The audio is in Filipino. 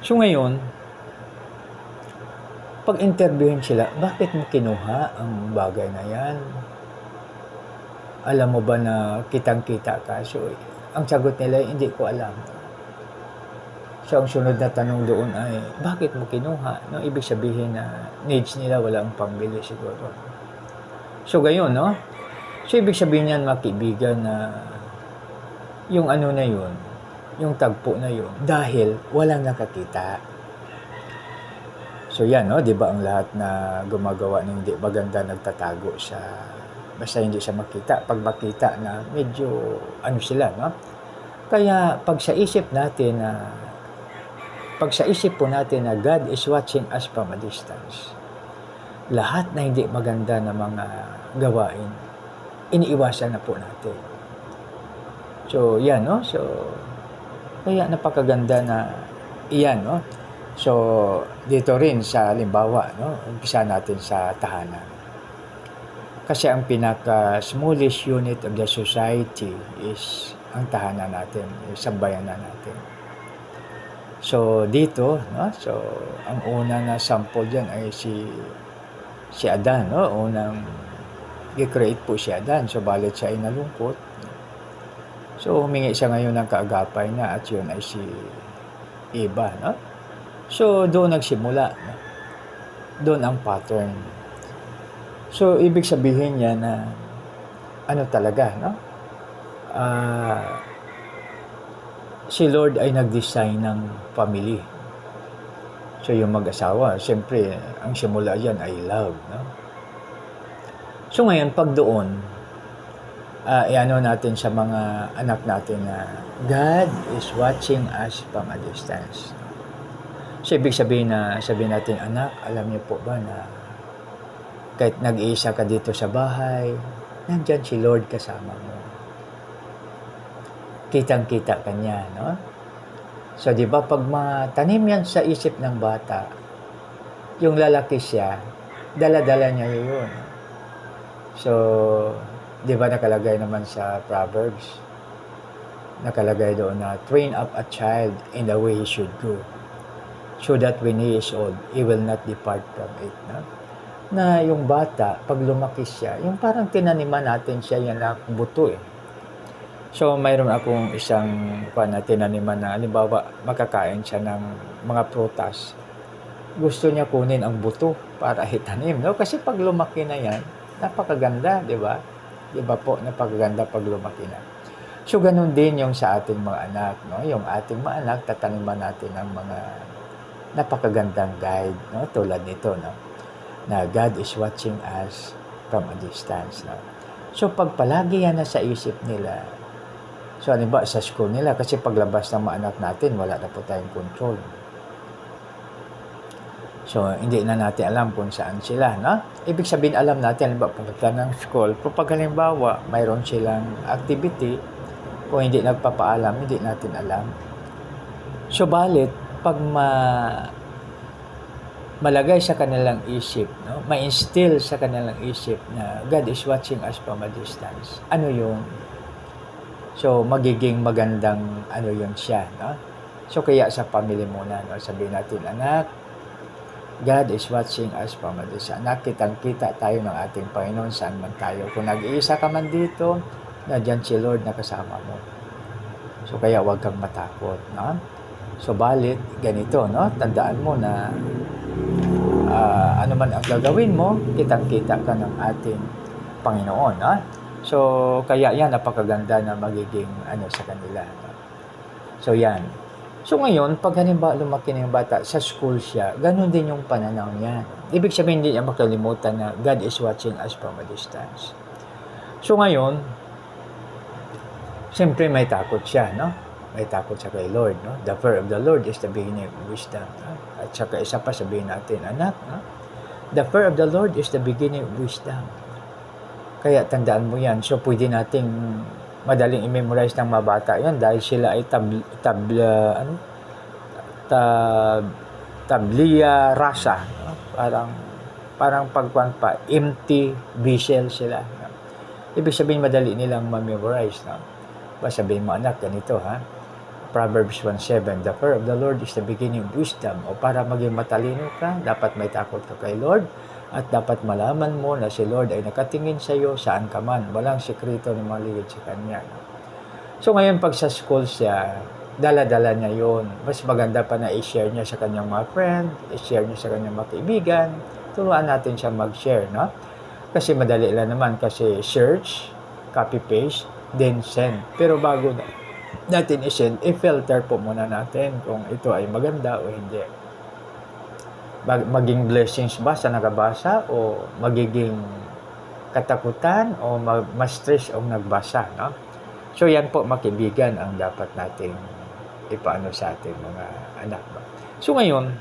So ngayon, pag interviewin sila, bakit mo kinuha ang bagay na yan? Alam mo ba na kitang-kita ka? So, ang sagot nila, hindi ko alam. So, ang sunod na tanong doon ay, bakit mo kinuha? No, ibig sabihin na needs nila, walang pambili siguro. So, gayon, no? So, ibig sabihin yan, mga kaibigan, na yung ano na yun, yung tagpo na yun, dahil walang nakakita. So, yan, no? Di ba ang lahat na gumagawa ng hindi maganda, nagtatago sa basta hindi siya makita. Pag makita na medyo ano sila, no? Kaya pag sa isip natin na pag sa isip po natin na God is watching us from a distance, lahat na hindi maganda na mga gawain, iniiwasan na po natin. So, yan, no? So, kaya napakaganda na iyan, no? So, dito rin sa halimbawa, no? Umpisa natin sa tahanan. Kasi ang pinaka-smallest unit of the society is ang tahanan natin, yung sambayanan natin. So, dito, no? So, ang una na sample dyan ay si Adan, no? Unang i-create po si Adan. So, balit siya ay nalungkot. So, humingi siya ngayon ng kaagapay na at yun ay si Eva, no? So, doon nagsimula, no? Doon ang pattern. So, ibig sabihin niya na ano talaga, no? Si Lord ay nag-design ng family. So, yung mag-asawa, siyempre, ang simula yan ay love, no? So, ngayon, pag doon, iano natin sa mga anak natin na God is watching us from a distance. So, ibig sabihin na, sabihin natin, anak, alam niyo po ba na kahit nag-iisa ka dito sa bahay, nandyan si Lord kasama mo. Kitang-kita ka niya, no? So, di ba, pag matanim yan sa isip ng bata, yung lalaki siya, dala-dala niya yun. So, di ba nakalagay naman sa Proverbs, nakalagay doon na, train up a child in the way he should go, so that when he is old, he will not depart from it, no? Na yung bata, pag lumaki siya, yung parang tinaniman natin siya, yan lang buto eh. So, mayroon akong isang na tinaniman na, halimbawa, makakain siya ng mga prutas. Gusto niya kunin ang buto para itanim, no? Kasi pag lumaki na yan, napakaganda, di ba? Di ba po, napakaganda pag lumaki na. So, ganun din yung sa ating mga anak, no? Yung ating mga anak, tataniman natin ng mga napakagandang guide, no? Tulad nito, no? Na God is watching us from a distance. No? So, pag palagi yan na sa isip nila, so, ano ba, sa school nila, kasi paglabas ng mga anak natin, wala na po tayong control. So, hindi na natin alam kung saan sila. No? Ibig sabihin, alam natin, halimbawa, pagpunta ng school, pag halimbawa, mayroon silang activity, kung hindi nagpapaalam, hindi natin alam. So, balit, pag malagay sa kanilang isip, no? Ma-instill sa kanilang isip na God is watching us from a distance. Ano yun? So, magiging magandang ano yun siya, no? So, kaya sa family muna, no? Sabihin natin, anak, God is watching us from a distance. Anak, kitang-kita tayo ng ating Panginoon saan man tayo. Kung nag-iisa ka man dito, nandiyan si Lord na kasama mo. So, kaya huwag kang matakot, no? So, balit, ganito, no? Tandaan mo na ano man ang gagawin mo, kitang-kita ka ng ating Panginoon. No? So, kaya yan, napakaganda na magiging ano sa kanila. No? So, yan. So, ngayon, pag halimbawa lumaki na yung bata, sa school siya, ganun din yung pananaw niya. Ibig sabihin, hindi niya makalimutan na God is watching us from a distance. So, ngayon, siyempre may takot siya, no? May takot siya kay Lord, no? The fear of the Lord is the beginning of wisdom. No? At saka isa pa sabihin natin, anak, no? The fear of the Lord is the beginning of wisdom. Kaya tandaan mo yan. So, pwede nating madaling i-memorize ng mga bata yan dahil sila ay tabliya rasa. No? Parang pagkuhan pa, empty vessel sila. No? Ibig sabihin, madali nilang ma-memorize. No? Sabihin mo, anak, ganito, ha? Proverbs 1:7, the fear of the Lord is the beginning of wisdom. O para maging matalino ka, dapat may takot ka kay Lord at dapat malaman mo na si Lord ay nakatingin sa iyo saan ka man. Walang sekreto na maligid sa Kanya. So ngayon pag sa school siya, dala-dala niya yun. Mas maganda pa na i-share niya sa kanyang mga friend, i-share niya sa kanyang mga kaibigan. Turuan natin siya mag-share, no? Kasi madali lang naman kasi search, copy-paste, then send. Pero bago natin i-send, i-filter po muna natin kung ito ay maganda o hindi. Maging blessings ba sa nakabasa o magiging katakutan o ma-stress ang nagbasa, no? So yan po makibigan ang dapat nating ipaano sa ating mga anak. So ngayon,